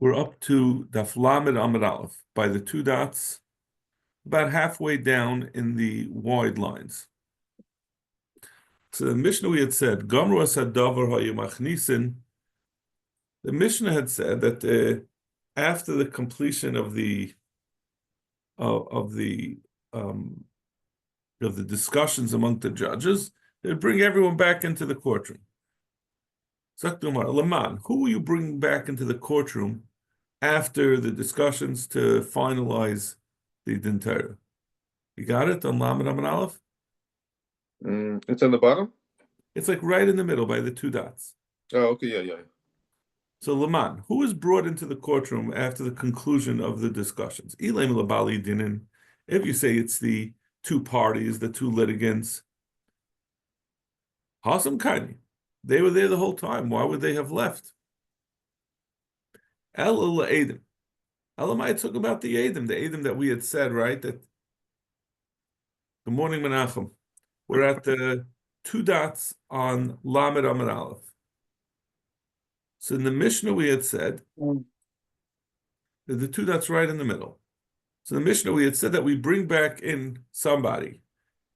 We're up to Daf Lamed Amud Aleph by the two dots, about halfway down in the wide lines. So the Mishnah we had said, Gomru Asadavar Hayamachnisin. The Mishnah had said that after the completion of the discussions among the judges, they'd bring everyone back into the courtroom. Zakdumar Laman, who will you bring back into the courtroom after the discussions to finalize the Din Torah? You got it on Lamed Amud Aleph? It's on the bottom? It's like right in the middle by the two dots. Oh, okay, yeah. So Laman, who is brought into the courtroom after the conclusion of the discussions? Ilaim Labali Dinin. If you say it's the two parties, the two litigants, Hasam Kani. They were there the whole time. Why would they have left? El Edim. Elamai talk about the Edim that we had said, right? That good morning, Menachem. We're at the two dots on Lamed Amud Aleph. So in the Mishnah we had said the two dots right in the middle. So in the Mishnah we had said that we bring back in somebody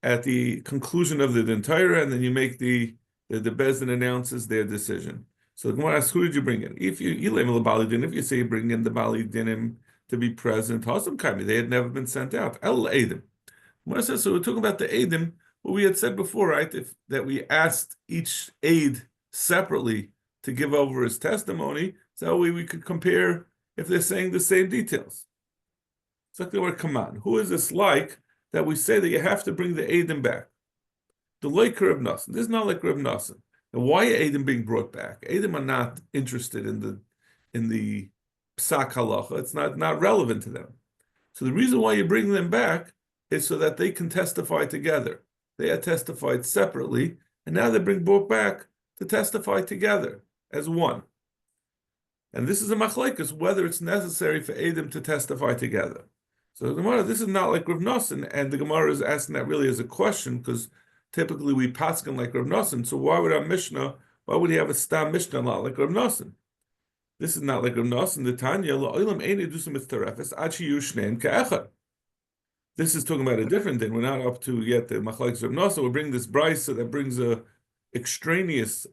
at the conclusion of the Din Torah, and then you make the Bezdin announces their decision. So the Gemara asks, who did you bring in? If you say you bring in the Bali Dinim to be present, they had never been sent out. El Edim. Gemara says, so we're talking about the Edim, what we had said before, right? That we asked each aid separately to give over his testimony, so we could compare if they're saying the same details. It's like the word command. Who is this like that we say that you have to bring the Edim back? The like Reb Nosson. This is not like Reb Nosson. And why are Edim being brought back? Edim are not interested in the psak halacha. It's not relevant to them. So the reason why you bring them back is so that they can testify together. They had testified separately, and now they bring both back to testify together as one. And this is a machlekes, whether it's necessary for Edim to testify together. So the Gemara, this is not like Rav Nosson, and the Gemara is asking that really as a question, because typically we paskin like Rav Nosson. So why would our Mishnah, why would he have a stam Mishnah not like Rav Nosson? This is not like Rav Nosson. The Tanya, la'olam eini dusam mitzarefes ad shiyu shneim ka'echad. This is talking about a different thing. We're not up to yet the machlekes Rav Nosson. We bring this brisa that brings a extraneous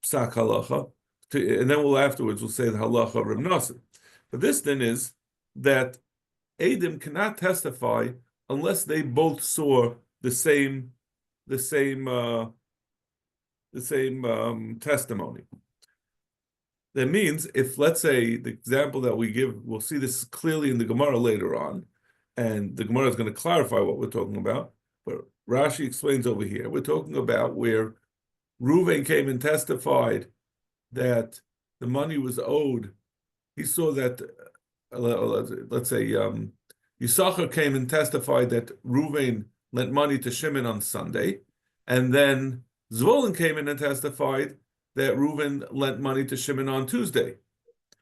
psak halacha, and then afterwards we'll say the halacha of Rav Nosson. But this then is that Edim cannot testify unless they both saw the same testimony. That means if, let's say, the example that we give, we'll see this clearly in the Gemara later on, and the Gemara is going to clarify what we're talking about. But Rashi explains over here, we're talking about where Reuven came and testified that the money was owed. He saw that, let's say, Yisachar came and testified that Reuven lent money to Shimon on Sunday, and then Zvulun came in and testified that Reuven lent money to Shimon on Tuesday.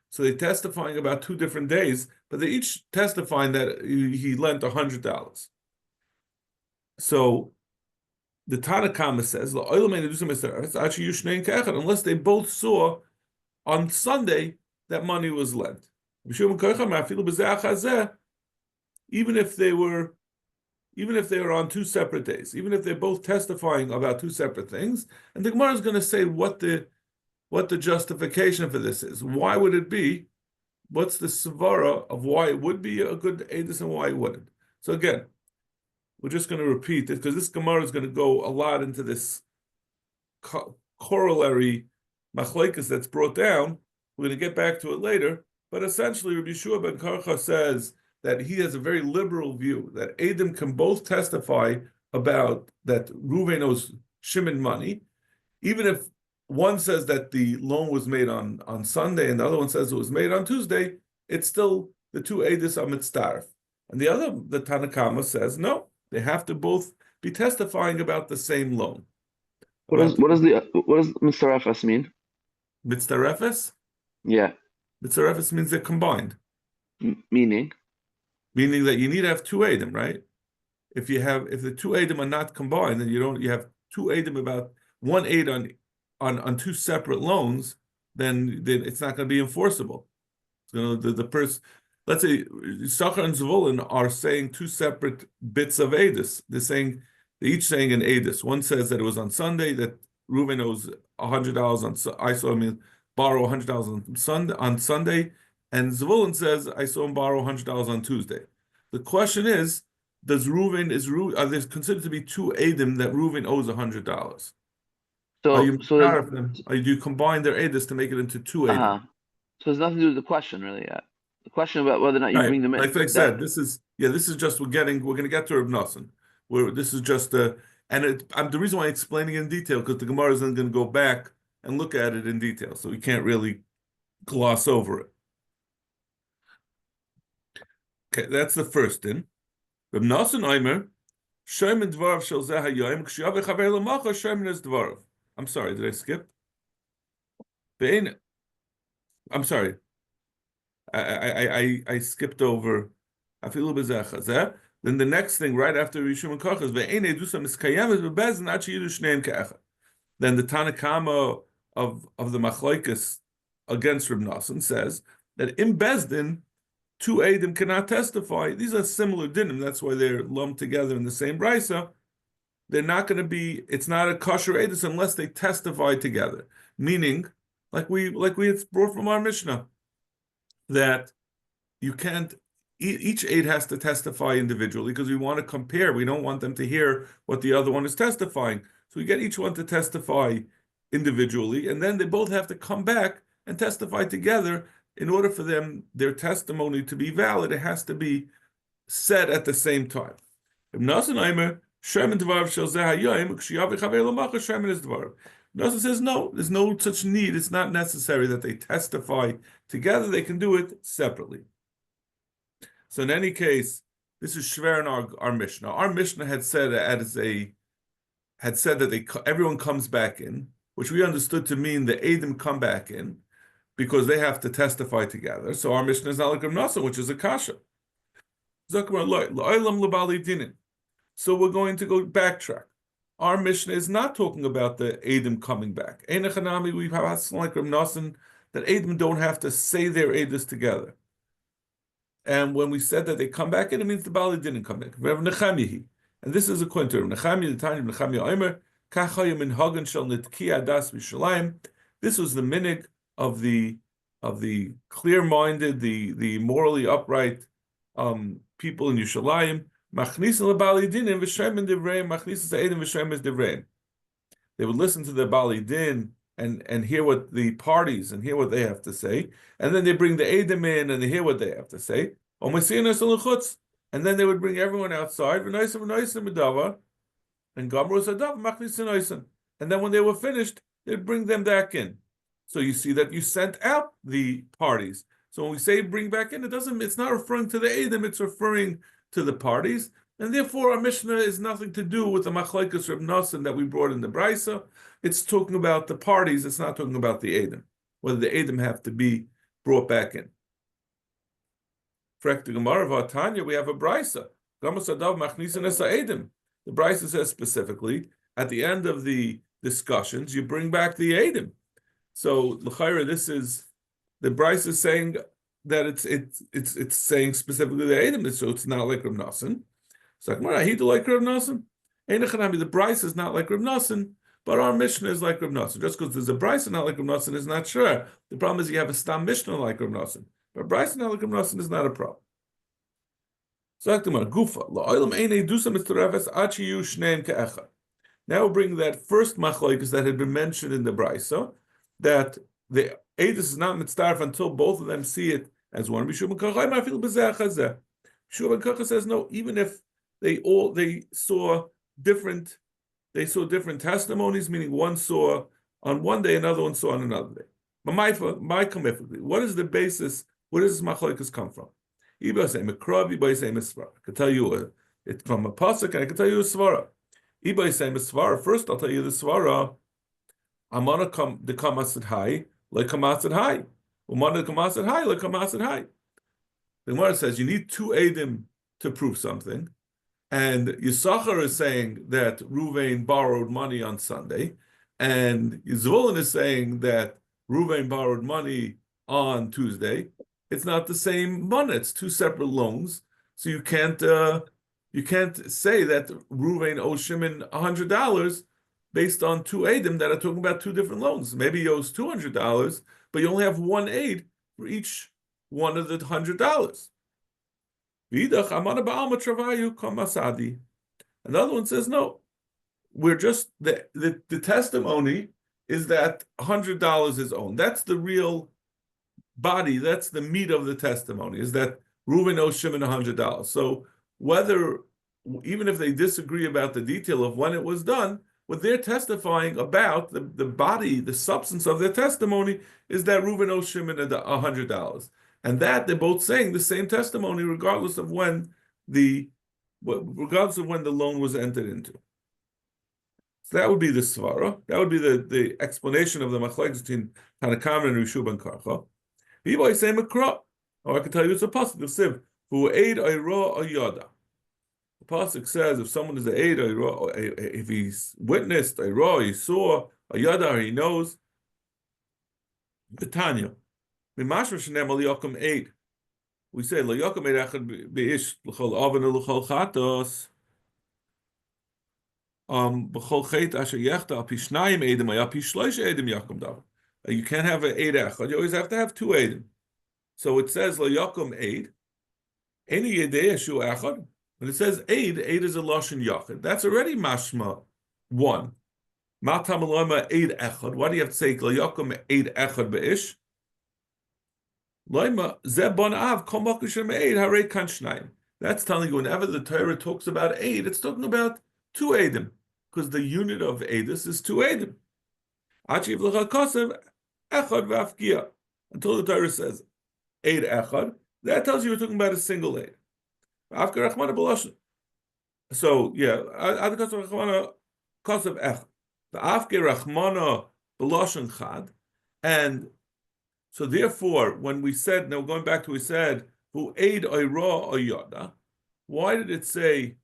So they're testifying about 2 different days, but they're each testifying that he lent $100. So the Tanakama says, unless they both saw on Sunday that money was lent. Even if they were on 2 separate days, even if they're both testifying about 2 separate things, and the Gemara is going to say what the justification for this is. Why would it be? What's the svara of why it would be a good edus and why it wouldn't? So again, we're just going to repeat it because this Gemara is going to go a lot into this corollary machlekes that's brought down. We're going to get back to it later, but essentially Rabbi Yeshua ben Karcha says that he has a very liberal view that Edim can both testify about that Reuven owes Shimon money, even if one says that the loan was made on Sunday and the other one says it was made on Tuesday, it's still the 2 Edis are mitzdarf. And the Tanakama says, no, they have to both be testifying about the same loan. What does mitzdarefes mean? Mitzdarefes? Yeah. Mitzdarefes means they're combined. Meaning that you need to have 2 Edim, right? If the 2 Edim are not combined, then you have 2 Edim about 1 Eid on 2 separate loans, then it's not going to be enforceable. It's going to the person. Let's say Yisachar and Zvulun are saying two separate bits of Edis. They're each saying an Edis. One says that it was on Sunday that Reuven owes $100 on. I saw him borrow $100 on Sunday, and Zvulun says I saw him borrow $100 on Tuesday. The question is, are there considered to be two Edim that Reuven owes $100? Are you do you combine their Edis to make it into two Edim? So it's nothing to do with the question really yet. The question about whether or not you bring them in. Like I said, this is just we're going to get to Reb Nosson. This is just the reason why I'm explaining in detail, because the Gemara is then going to go back and look at it in detail, so we can't really gloss over it. Okay, that's the first thing. Reb Nosson Omer, Shoyim Dvarav Shel Zeh Hayoyim, Kshiyav Chaver L'Macha Shoyim Es Dvarav. I'm sorry, did I skip? I'm sorry. I skipped over. I feel a little bit. Then the next thing, right after Rishum and Koch, is ve'enei dusa miskayemes bebezin ad sheyidu shneim ke'echad. Then the Tanakama of the Machlokes against Reb Nosson says that in Bezdin, two Eidim cannot testify. These are similar dinim. That's why they're lumped together in the same brisa. They're not going to be. It's not a kosher Eidus unless they testify together. Meaning, like we had brought from our Mishnah, that you can't. Each aid has to testify individually because we want to compare. We don't want them to hear what the other one is testifying. So we get each one to testify individually, and then they both have to come back and testify together. In order for their testimony to be valid, it has to be said at the same time. Nosson says no, there's no such need. It's not necessary that they testify together. They can do it separately. So in any case, this is shver in our Mishnah. Our Mishnah had said that everyone comes back in, which we understood to mean the Eidim come back in because they have to testify together. So our Mishnah is not like Reb Nosson, which is a kasha. So we're going to go backtrack. Our Mishnah is not talking about the Eidim coming back. Einachanami, we have like Reb Nosson that Eidim don't have to say their Eidus together. And when we said that they come back in, it means the Bali didn't come back. And this is according to Reb Nechemia, the time of Nechemia Omer, Kachayim in Hagan shel Nitki Adas B'Shalayim. This was the minig of the clear-minded, the morally upright people in Yerushalayim. Machnis lebali dinim v'shemen divreim. Machnis eidim v'shemen divreim. They would listen to the Bali din and hear what the parties and hear what they have to say, and then they bring the eidim in and they hear what they have to say. And then they would bring everyone outside. And then when they were finished, they'd bring them back in. So you see that you sent out the parties. So when we say bring back in, it's not referring to the eidim, it's referring to the parties. And therefore our Mishnah is nothing to do with the Machlokes Reb Nosson that we brought in the Brisa. It's talking about the parties, it's not talking about the eidim, whether the eidim have to be brought back in. Frek the Gemara of Tanya, we have a Brisa. The Brisa says specifically, at the end of the discussions, you bring back the eidim. So l'chayra, this is the Brisa is saying that it's saying specifically the eidim, so it's not like Reb Nosson. It's like, he do like Reb Nosson. The Brisa is not like Reb Nosson, but our Mishnah is like Reb Nosson. Just because there's a Brisa not like Reb Nosson is not sure. The problem is you have a Stam Mishnah like Reb Nosson. But Brisa not like Reb Nosson is not a problem. So now we'll bring that first machlokes that had been mentioned in the Brisa, that the Eidus is not mitzdarf until both of them see it as one. Shub and Kocha says no, even if they saw different testimonies, meaning one saw on one day, another one saw on another day. But what is the basis? Where does this machlokes come from? Iba say Mekrav, Iba say Misvara. I can tell you it's from a pasuk, and I can tell you a svara. Iba say Misvara. First, I'll tell you the svara. Amana come the kamasid high, like kamasid high. Umana kamasid high, like kamasid high. The Gemara says you need two eidim to prove something, and Yisachar is saying that Ruvain borrowed money on Sunday, and Zvulun is saying that Ruvain borrowed money on Tuesday. it's not the same money. It's two separate loans. So you can't say that Ruvain owes Shimon $100 based on two Eidim that are talking about two different loans. Maybe he owes $200, but you only have one aid for each one of the $100. Another one says no. We're just the testimony is that $100 is owned. That's the real body. That's the meat of the testimony. Is that Reuven owes Shimon $100. So whether even if they disagree about the detail of when it was done, what they're testifying about the body, the substance of their testimony is that Reuven owes Shimon $100, and that they're both saying the same testimony regardless of when the loan was entered into. So that would be the svara. That would be the explanation of the machlekes between Tanakam and Rishu ben Karcha. People say makra, or I can tell you it's a pasuk of Siv who aid ayra ayada. The pasuk says if someone is an aid ayra, if he's witnessed ayra, he saw ayada, or he knows. Betanya, mimashma shenem al yakum aid. We say lo yakum aid echad beish l'chol aven l'chol chatos. You can't have an eid echad. You always have to have two eidim. So it says lo yakum eid. Any yedei shu echad. When it says eid is a lashon yachid. That's already mashma one. Matam alama eid echad. Why do you have to say lo yakum eid echad beish? Loima zebon av kol makushem eid harei kan shnayim. That's telling you whenever the Torah talks about eid, it's talking about two eidim. Because the unit of Edis is two Edim. Until the Torah says Eid Echad, that tells you you're talking about a single Eid. So, yeah, and so therefore, when we said, now going back to we said, who Eid Ayra Ayada, why did it say,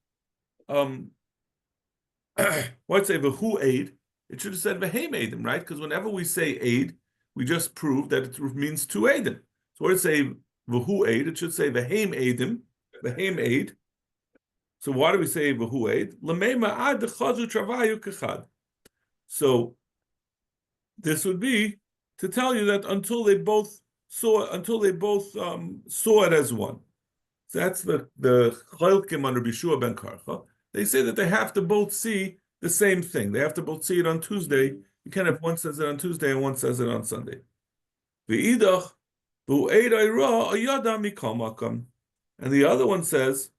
why say v'hu aid? It should have said v'heim aidim, right? Because whenever we say aid, we just prove that it means two aidim. So when it say v'hu aid, it should say v'heim aidim, v'heim aid. So why do we say v'hu aid? L'meima ad chazu travayu kechad. So this would be to tell you that until they both saw it as one. So that's the chalkim on Rabbi Shua ben Karcha. They say that they have to both see the same thing. They have to both see it on Tuesday. You can't have one says it on Tuesday and one says it on Sunday. And the other one says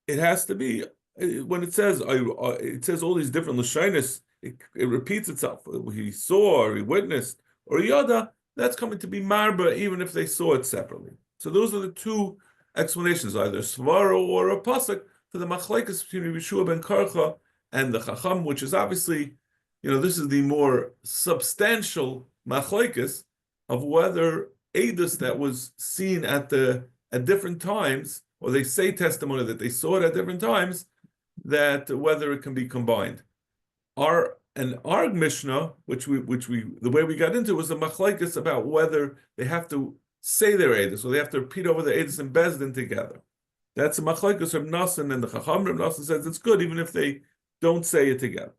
it has to be when it says all these different lashonos. It repeats itself. He saw, or he witnessed, or yada. That's coming to be marba, even if they saw it separately. So those are the two explanations, either svara or a pasuk, for the machlekes between Yeshua ben Karcha and the Chacham, which is obviously, this is the more substantial machlekes of whether edus that was seen at different times, or they say testimony that they saw it at different times, that whether it can be combined. Our Mishnah, which we the way we got into was the machlekes about whether they have to say their edus, or they have to repeat over the edus and bezdin together. That's a machlekes of Nasan, and the Chacham Reb Nasan says it's good even if they don't say it together.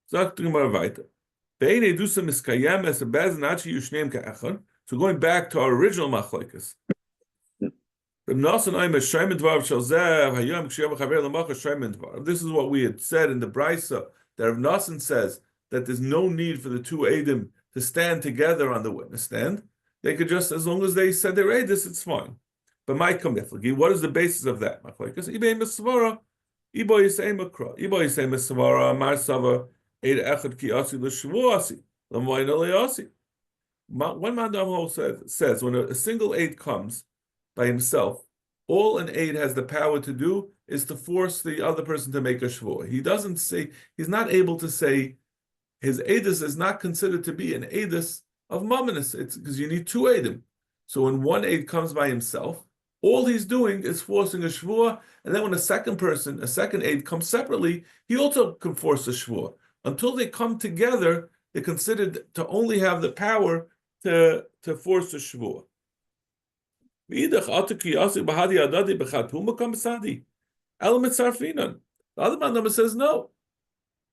So going back to our original machlekes. This is what we had said in the Brisa, that Reb Nasan says that there's no need for the two Eidim to stand together on the witness stand. They could just, as long as they said their Eidus, it's fine. But my kamiflagi, what is the basis of that? Machlekes ibay mesvara, iboy yisay makra, iboy yisay mesvara, mar sava eid echad ki asi l'shvuasi, l'moyna le'asi. One Mandam says when a single aid comes by himself, all an aid has the power to do is to force the other person to make a shvua. He doesn't say, he's not able to say his edus is not considered to be an edus of mamonis. It's because you need two edim. So when one aid comes by himself, all he's doing is forcing a shvua, and then when a second aid comes separately, he also can force a shvua. Until they come together, they're considered to only have the power to force a shvua. V'idach ataki yasi b'hadi adadi b'chatuma kam sadi. Element sarfinan. The other man says no.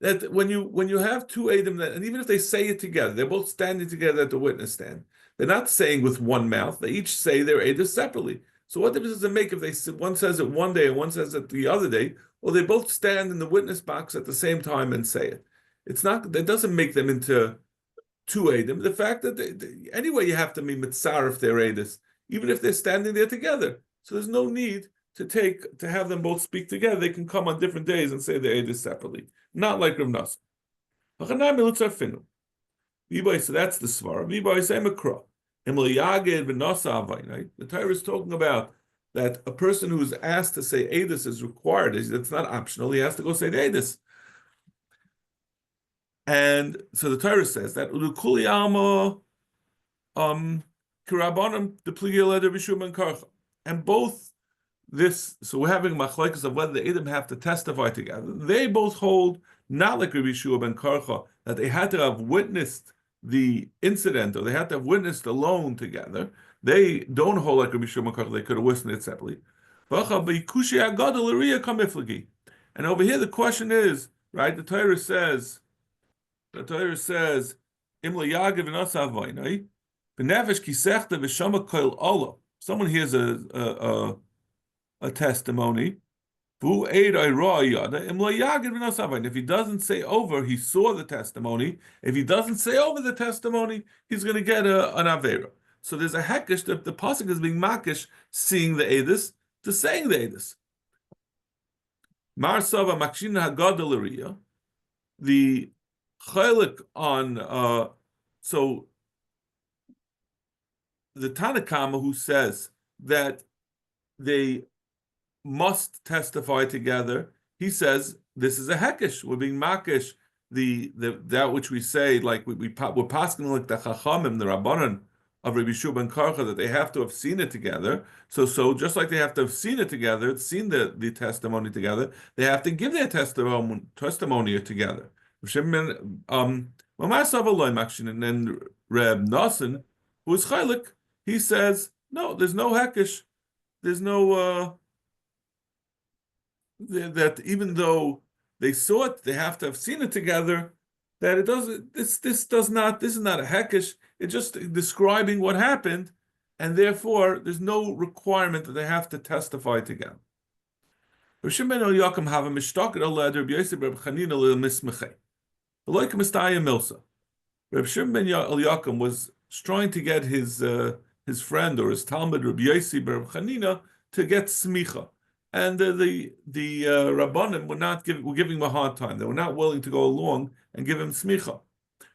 That when you have two Adam that, and even if they say it together, they're both standing together at the witness stand. They're not saying with one mouth. They each say their Adam separately. So what difference does it make if one says it one day and one says it the other day, or they both stand in the witness box at the same time and say it? It's not. That doesn't make them into two Adam. The fact that anyway you have to be mitzar if they're Adis, even if they're standing there together. So there's no need to have them both speak together. They can come on different days and say their Adis separately. Not like Rav Nassim. So that's the svara. The Torah is talking about that a person who's asked to say Adis is required. It's not optional. He has to go say the Adis. And so the Torah says that Ulukuli Alma Kirabanim the Pligil Bishum and Karcha. And both this, so we're having machlekes of whether the Edom have to testify together. They both hold, not like Rabbi Yeshua ben Karcha, that they had to have witnessed the incident or they had to have witnessed alone together. They don't hold like Rabbi Yeshua ben Karcha, they could have witnessed it separately. And over here the question is, right, the Torah says, Imla Yagiv and Asavoinai, Benefesh Kisechta Vishama Koil Ola. Someone hears a testimony. If he doesn't say over, he saw the testimony. If he doesn't say over the testimony, he's going to get an avera. So there's a hekesh. The pasuk is being makish, seeing the edus to saying the edus. Mar Sava Makshina Hagadalaria, the chaylik on so the Tanakama who says that they must testify together. He says this is a hekesh. We're being makish that which we say, like we're passing like the chachamim, the rabbanan of Rabbi Yeshua ben Karcha, that they have to have seen it together. So just like they have to have seen it together, seen the testimony together, they have to give their testimony together. And then Reb Nassim, who is chaylik, he says no, there's no hekesh, there's no. That even though they saw it, they have to have seen it together. That it doesn't. This is not a hekesh. It's just describing what happened, and therefore there's no requirement that they have to testify together. Reb Shimon ben Yaakov have a mishtaket alad Reb Yosef Reb Chanina le'mismechei. Like Mistaya Milsa, Reb Shimon ben Yaakov was trying to get his friend or his Talmud Reb Yosef Reb Chanina to get smicha. And the Rabbanim were giving him a hard time. They were not willing to go along and give him smicha.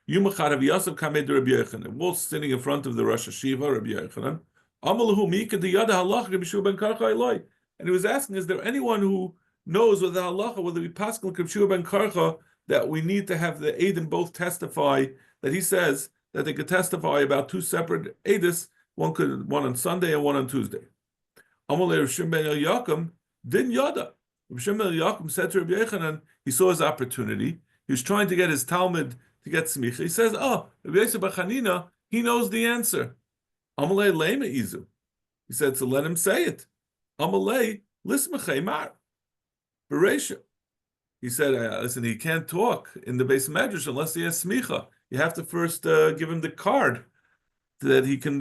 Yumachad Rabbi Yosef kamed Rabbi Yochanan. We're all sitting in front of the Rosh Hashiva, Rabbi Yochanan. Amalahu mika the yada halach Rabbi Yeshua ben Karcha eloi. And he was asking, is there anyone who knows whether halacha, whether we pass Rabbi Yeshua ben Karcha, that we need to have the Eidim both testify, that he says that they could testify about two separate Eidis, one on Sunday and one on Tuesday. Amalei Rav Shimon ben Yaakov Din Yada. Rav Shimon ben Yaakov said to Rabbi Yochanan, he saw his opportunity. He was trying to get his Talmud to get smicha. He says, "Oh, Rabbi Yosef bar Chanina, he knows the answer." Amalei lema izu. He said, "So let him say it." Amalei lismachei mar. Bereisha. He said, "Listen, he can't talk in the base medrash unless he has smicha. You have to first give him the card that he can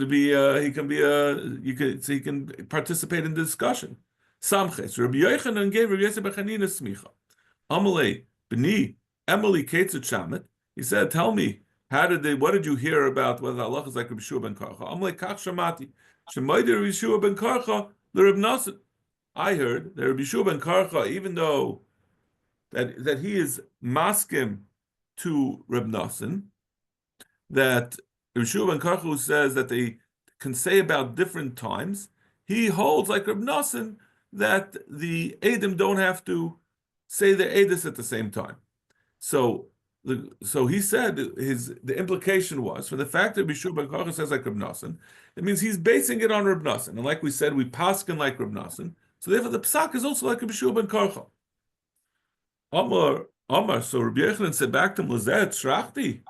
participate in the discussion." Samches. Rabbi Yochanan gave Rabbi Yosef bar Chanina smicha. Amalei b'ni Emily Ketzut Shamet. He said, "Tell me, what did you hear about whether Allah is like Rabbi Yeshua ben Karcha?" Amalei Kach Shamati. Shemaydi Rabbi Yeshua ben Karcha l'Reb Nassim. I heard that Rabbi Yeshua ben Karcha, even though that he is maskim to Reb Nassim, that Rabbi Yeshua ben Karcha says that they can say about different times, he holds like Reb Nassim that the Edom don't have to say the Edis at the same time. So he said the implication was, for the fact that Rabbi Yeshua ben Karcha says like Reb Nassim, it means he's basing it on Reb Nassim. And like we said, we paskin like Reb Nassim. So therefore the psak is also like Rabbi Yeshua ben Karcha. Amar, so Rabbi Yochanan said back to him, Lazet Shrachti.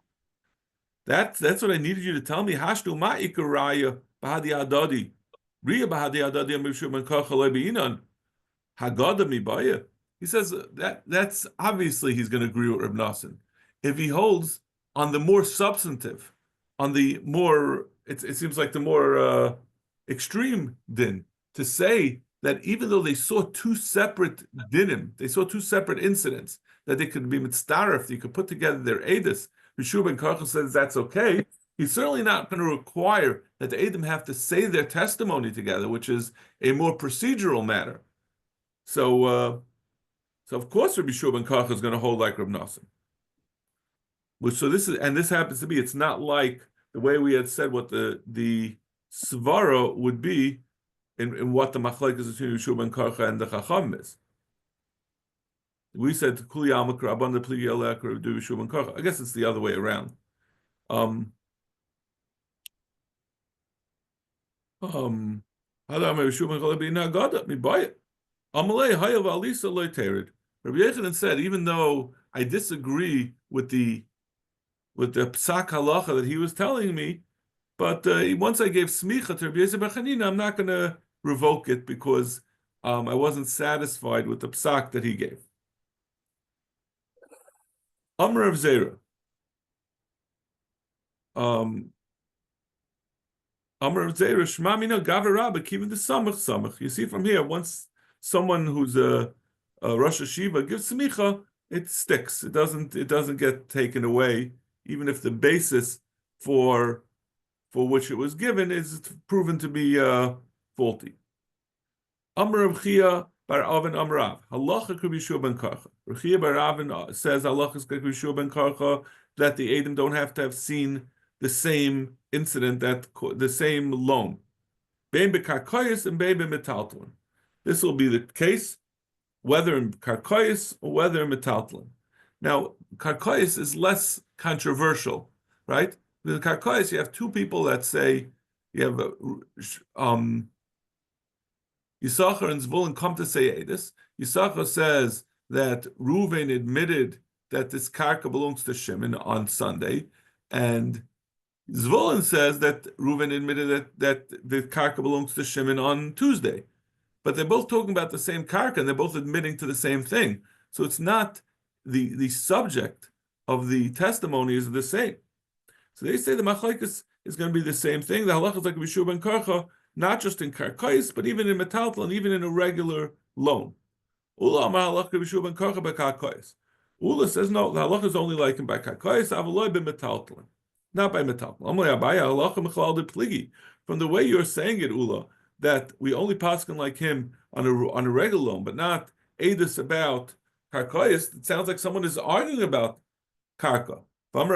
That's what I needed you to tell me. Hashdu ma'ikar raya b'hadi adadi. Riya b'hadi adadi amivshu ben kocha loy be'inan. Haggadah mibaya. He says that's obviously he's going to agree with Reb Nosson. If he holds on the more substantive, on the more, it seems like the more extreme din, to say that even though they saw two separate dinim, they saw two separate incidents, that they could be mitzdaref, you could put together their edus. Yeshua ben Karchel says that's okay. He's certainly not going to require that the Edom have to say their testimony together, which is a more procedural matter. So of course Rabbi Shua ben Karchel is going to hold like Reb Nosson. So this happens to be, it's not like the way we had said what the svara would be in what the machlekes between Rabbi Shua ben Karchel and the Chacham is. We said Kuli Almakra Abanda Pli Yelek or Rabbi Shua ben Karchel. I guess it's the other way around. Hadam Rabbi Shua ben Karchel be nagada mi buy it. Amalei Hayav Alisa Loiterid. Rabbi Yechanan said, even though I disagree with the psak halacha that he was telling me, but once I gave smicha to Rabbi Yosef ben Chanina, I'm not going to revoke it because I wasn't satisfied with the psak that he gave. Amr of Zera. Amr of Zera, Shmamina Gavera, but even the samach. You see from here, once someone who's a Rosh Hashiva gives smicha, it sticks. It doesn't get taken away, even if the basis for which it was given is proven to be faulty. Amr of Chia bar Avin Amrav. Halacha Rabbi Shua ben Karcha. Chia bar Avin says halacha Rabbi Shua ben Karcha that the Edom don't have to have seen the same incident, the same loan. Bein bekarkoyis and bein bemetaltlin. This will be the case whether in karkoyis or whether in metaltlin. Now, karkoyis is less controversial, right? In karkoyis, you have two people that say you have Yisachar and Zvulun come to say Edis. Yisachar says that Reuven admitted that this karka belongs to Shimon on Sunday, and Zvulun says that Reuven admitted that the karka belongs to Shimon on Tuesday. But they're both talking about the same karka, and they're both admitting to the same thing. So it's not the subject of the testimony is the same. So they say the machlekes is going to be the same thing. The halacha is like Rabbi Shua ben Karcha, not just in karkais, but even in metaltal and even in a regular loan. Ula amar halacha Rabbi Shua ben Karcha bekarkais. Ula says no, the halacha is only like in by karkais, avaloi be metaltal, not by metaltal. Amar Abaya halacha mechalal de pligi. From the way you're saying it, Ula, that we only paskin like him on a regular loan, but not edus about karkais. It sounds like someone is arguing about karka. That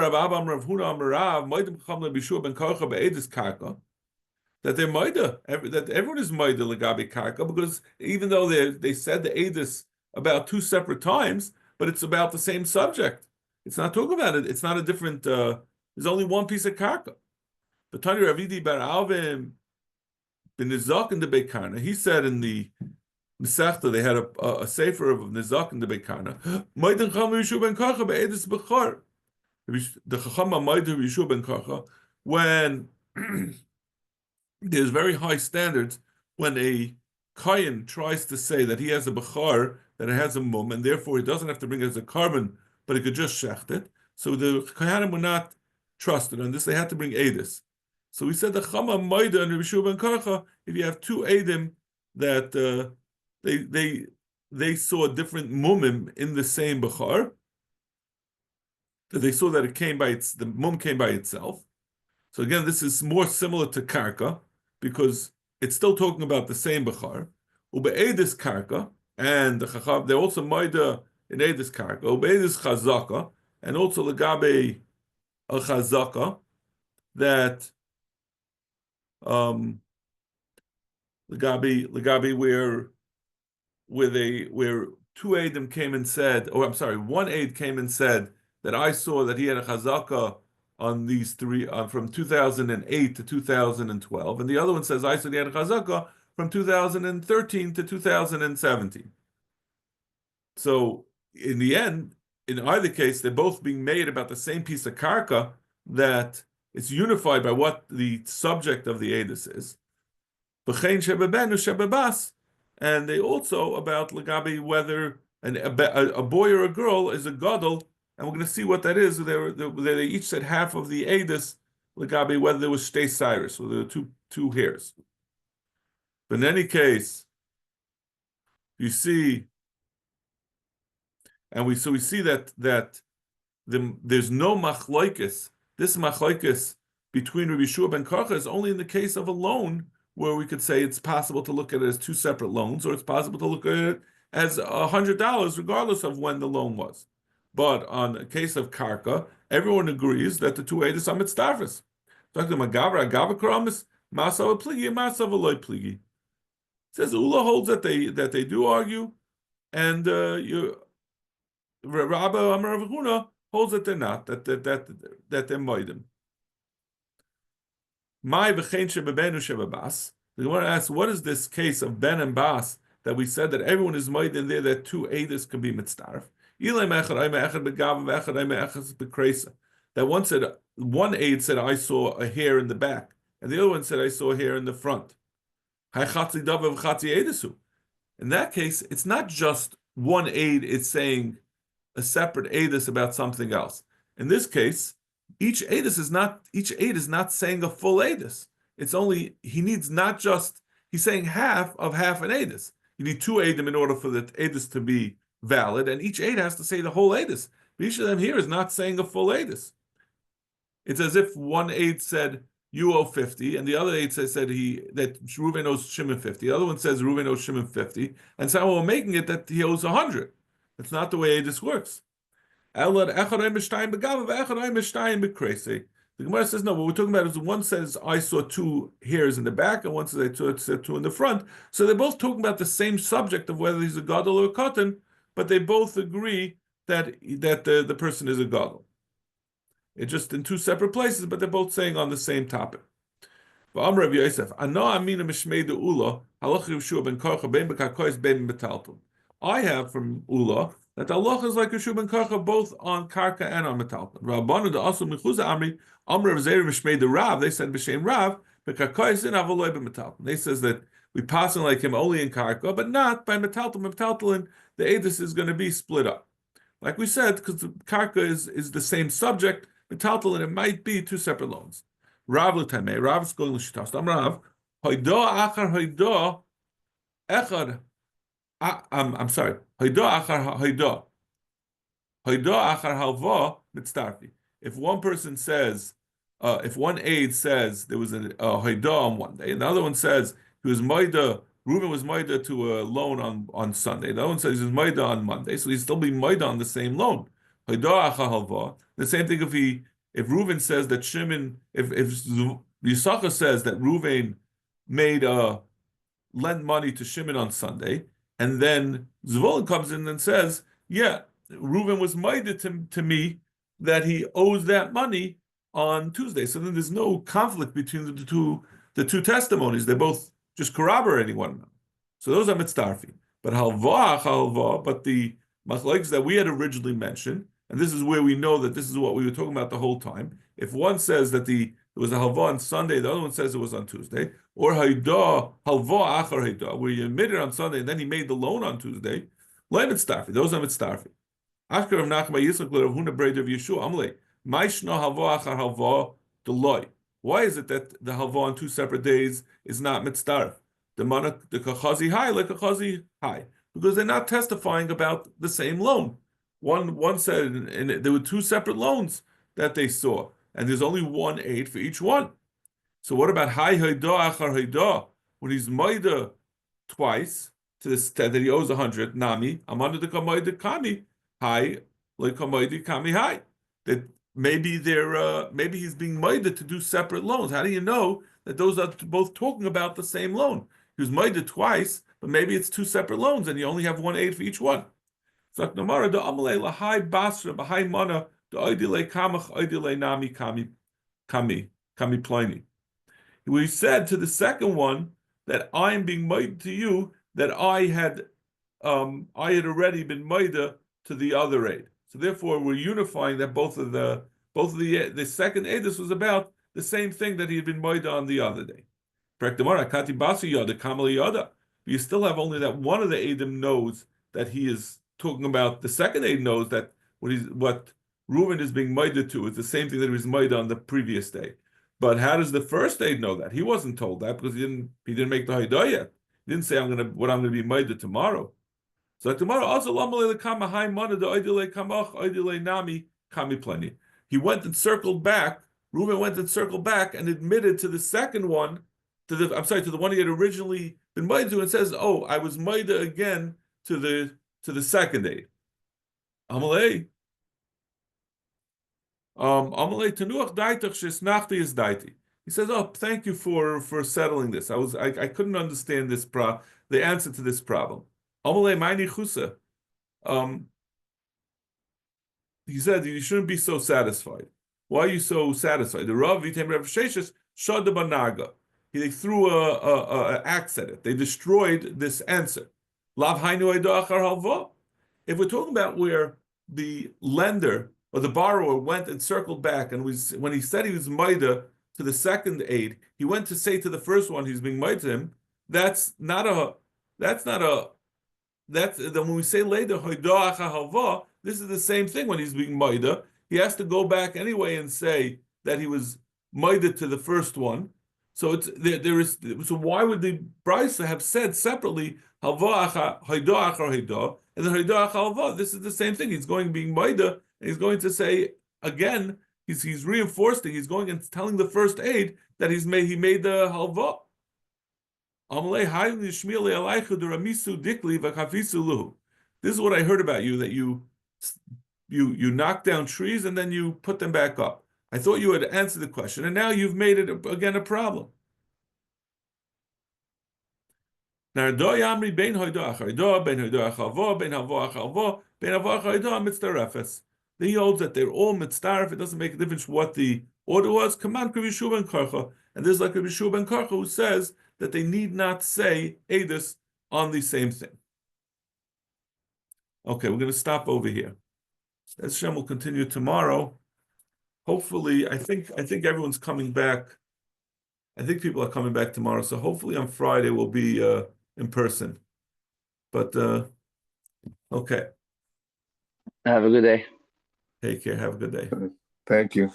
they're maida, that everyone is maida legabi karka, because even though they said the edus about two separate times, but it's about the same subject. It's not talking about it. It's not a different. There's only one piece of karka. But Tani Ravidi bar Alvim bin Nizak in the Bekarna. He said in the Nesachta they had a sefer of Nizak in the Bekarna. Maidan Cham Yishu ben Karcha be'edus bechar. The Chacham Maidan Yishu ben Karcha, when there's very high standards when a Kayan tries to say that he has a Bechar, that it has a mum, and therefore he doesn't have to bring it as a carbon, but he could just shecht it. So the Kayanim were not trusted on this, they had to bring Edis. So we said the Chama Maida and Rabbi Shua ben Karcha, if you have two Edim that they saw different mumim in the same Bechar, that they saw that the mum came by itself. So again, this is more similar to karka because it's still talking about the same bechar. Ube'edis karka, and the chacham, they're also maida in edis karka. Ube'edis chazaka, and also legabe al chazaka, that legabe where two edim came and said, one aid came and said that I saw that he had a chazaka on these three from 2008 to 2012, and the other one says I said he had a chazaka from 2013 to 2017. So in the end, in either case, they're both being made about the same piece of karka that it's unified by what the subject of the edus is. B'chein shebebenu shebebas, and they also about legabi whether a boy or a girl is a gadol, and we're going to see what that is. They each said half of the edus legabi whether there was shtei cyrus, or there were two hairs. But in any case, you see, and we see that there's no machlokes. This machlokes between Rabbi Yeshua ben Karcha is only in the case of a loan, where we could say it's possible to look at it as two separate loans, or it's possible to look at it as $100, regardless of when the loan was. But on a case of karka, everyone agrees that the two edus are mitzdarfus. Talking to Magavra, Agava Karamis, Masav Pligi, Masav Aloy Pligi. Says Ula holds that they do argue, and Rabba Amar Avuna holds that they're not, that they're moedim. My v'chein shebebenu shebebas. The Gemara asks, what is this case of ben and bas that we said that everyone is moedim there, that two edus can be mitzdarf? That one aid said I saw a hair in the back, and the other one said I saw a hair in the front. In that case, it's not just one aid, it's saying a separate edus about something else. In this case, each aid is not saying a full edus. It's only, he's saying half of half an edus. You need two edim in order for the edus to be valid, and each aid has to say the whole edus. But each of them here is not saying a full edus. It's as if one aid said, you owe 50, and the other aid said that Reuven owes Shimon 50. The other one says Reuven owes Shimon 50, and so we're making it that he owes 100. That's not the way this works. The Gemara says, no, what we're talking about is one says, I saw two hairs in the back, and one says, I saw two in the front. So they're both talking about the same subject of whether he's a gadol or a katan, but they both agree that the person is a gadol. It's just in two separate places, but they're both saying on the same topic. I have from Ula that Allah is like Yeshua ben Karcha both on Karka and on Metalton. Rabbanu da Asu Mechuza Amri Amr of Zeir Mishmei the Rav. They said B'Shem Rav B'Karkois in Avaloi b'Metalton. They says that we pass on like him only in Karka, but not by Metalton. Metalton, the edus is going to be split up, like we said, because Karka is the same subject. Metalton, it might be two separate loans. Rav l'tamei. Rav is going l'shitas. Rav hoido achar hoido echad. I'm sorry. Hoido achar hoido. Hoido achar halva mitzdarfi. If one person says, if one aide says there was a hoido on one day, and the other one says he was moida, Reuven was moida to a loan on Sunday. The other one says he was moida on Monday, so he's still being moida on the same loan. Hoido achar halva. The same thing if Reuven says that Shimon, if Yisachar says that Reuven made lent money to Shimon on Sunday, and then Zvulun comes in and says, yeah, Reuven was minded to me that he owes that money on Tuesday. So then there's no conflict between the two testimonies. They're both just corroborating one another. So those are mitzdarfi. But but the machlokes that we had originally mentioned, and this is where we know that this is what we were talking about the whole time. If one says that there was a halva on Sunday, the other one says it was on Tuesday, or halva achar hayda, where you admitted on Sunday and then he made the loan on Tuesday, lo mitzdarfi. Those are mitzdarfi. After Rav Nachman Yitzchak Rav Huna Breder of Yeshua Amle, Maishno halva achar halva deloy. Why is it that the halva on two separate days is not mitzdarf? The kachazi high like kachazi high, because they're not testifying about the same loan. One said, and there were two separate loans that they saw, and there's only one aid for each one. So what about Hay Hayda Achar Hayda, when he's Maida twice to this that he owes 100 Nami Amanda the Kamaida Kami Hay like Kamaida Kami Hay, that maybe maybe he's being Maida to do separate loans. How do you know that those are both talking about the same loan? He was Maida twice, but maybe it's two separate loans, and you only have one aid for each one. So Namara the Amalei Lahai Basra Bahai Mana the Oidile Kamach Oidile Nami Kami Pliny. We said to the second one that I am being made to you that I had already been made to the other aid. So therefore we're unifying that both of the second aid, this was about the same thing that he had been made on the other day. You still have only that one of the Eidim knows that he is talking about. The second Eid knows that what Reuven is being ma'ida to is the same thing that he was ma'ida on the previous day. But how does the first Eid know that? He wasn't told that because he didn't make the Haidah yet. He didn't say I'm gonna be ma'ida tomorrow. So tomorrow also nami kami plenty. He went and circled back. Reuben went and circled back and admitted to the second one, to the one he had originally been ma'ida to, and says, "Oh, I was ma'ida again to the second aid." Amalei. Amalei tenuach daitach shisnachti is daiti. He says, "Oh, thank you for settling this. I couldn't understand the answer to this problem." Amalei ma'ini chusa. He said, "You shouldn't be so satisfied. Why are you so satisfied?" The Rav Vitem Rav Sheshes shad the banaga. They threw a axe at it. They destroyed this answer. Lav hainu eidach halva. If we're talking about where the lender or the borrower went and circled back, and when he said he was maida to the second aid, he went to say to the first one he's being maida to him. Then when we say later hoidah halva, this is the same thing. When he's being maida, he has to go back anyway and say that he was maida to the first one. So so why would the Brisa have said separately halva hoidah hoidah and then hoidah halva? This is the same thing. He's going being maida, and he's going to say again. He's reinforcing. He's going and telling the first aid that he made the halva. This is what I heard about you, that you knock down trees and then you put them back up. I thought you had answered the question, and now you've made it again a problem. He holds that they're all mitzdaref. It doesn't make a difference what the order was. Command Rabbi Yeshua ben Karcha, and there's like Rabbi Yeshua ben Karcha who says that they need not say edus on the same thing. Okay, we're going to stop over here. Hashem will continue tomorrow. Hopefully, I think everyone's coming back. I think people are coming back tomorrow, so hopefully on Friday we'll be in person. But okay. Have a good day. Take care. Have a good day. Thank you.